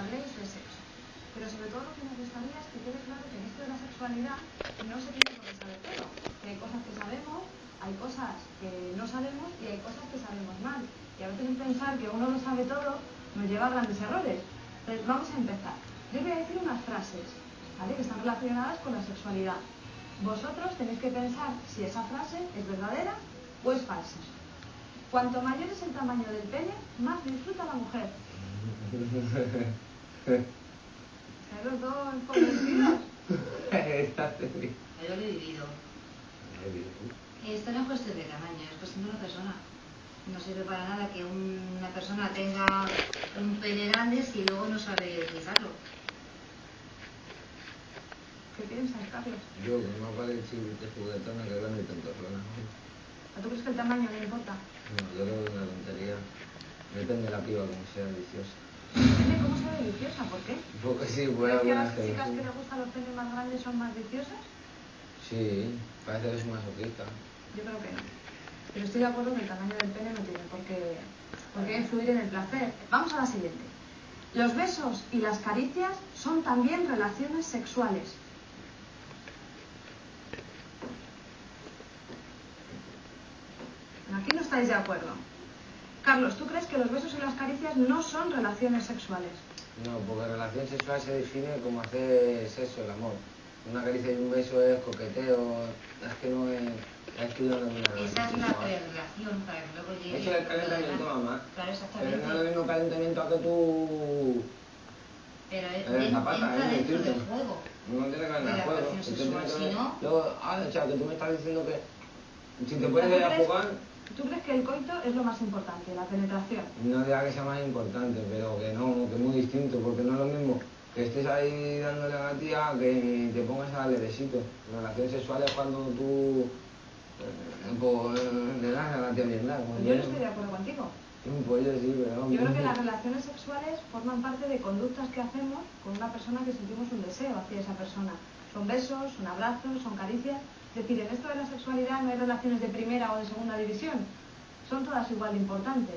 habléis de sexo. Pero sobre todo lo que me gustaría es que quede claro que en esto de la sexualidad no se tiene por qué saber todo. Que hay cosas que sabemos, hay cosas que no sabemos y hay cosas que sabemos mal. Y a veces en pensar que uno lo sabe todo nos lleva a grandes errores. Entonces vamos a empezar. Yo voy a decir unas frases, ¿vale?, que están relacionadas con la sexualidad. Vosotros tenéis que pensar si esa frase es verdadera o es falsa. Cuanto mayor es el tamaño del pene, más disfruta la mujer. ¿Sabes los dos convencidos? Yo lo he vivido. Esto no es cuestión de tamaño, es cuestión de una persona. No sirve para nada que una persona tenga un pene grande si luego no sabe utilizarlo. ¿Qué piensas, Carlos? Yo, que más vale chiquita juguetona que grande y tontorrona. ¿Tú crees que el tamaño le importa? No, yo lo veo una tontería. Depende de la piba como sea deliciosa. Depende cómo sea deliciosa, ¿por qué? Porque sí, pues ¿Crees que a alguna las chicas que les gustan los penes más grandes son más viciosas? Sí, parece que es masoquista. Yo creo que no. Pero estoy de acuerdo que el tamaño del pene no tiene por qué influir en el placer. Vamos a la siguiente. Los besos y las caricias son también relaciones sexuales. Aquí no estáis de acuerdo. Carlos, ¿tú crees que los besos y las caricias no son relaciones sexuales? No, porque relación sexual se define como hacer sexo, el amor. Una caricia y un beso es coqueteo, es que no es... Es que no es una relación Esa es la sexual. prerelación para que luego llegue... Eso es el calentamiento, mamá. Claro, exactamente. Pero no es el mismo calentamiento a que tú... Pero Zapata, entra es dentro distinto. del juego. No tiene que ver De en el la juego. relación Usted sexual, tiene que si ver... no... Luego, o sea, que tú me estás diciendo que... Si te ¿Tú puedes ir a crees- jugar... ¿Tú crees que el coito es lo más importante, la penetración? No diga que sea más importante, pero que no, que es muy distinto, porque no es lo mismo que estés ahí dándole a la tía que te pongas a darle besitos. La relación sexual es cuando tú le das a la tía bien largo. Pues yo no estoy de acuerdo contigo. Un pollo sí, pero... Yo creo que las relaciones sexuales forman parte de conductas que hacemos con una persona que sentimos un deseo hacia esa persona. Son besos, son abrazos, son caricias. Es decir, en esto de la sexualidad no hay relaciones de primera o de segunda división. Son todas igual de importantes.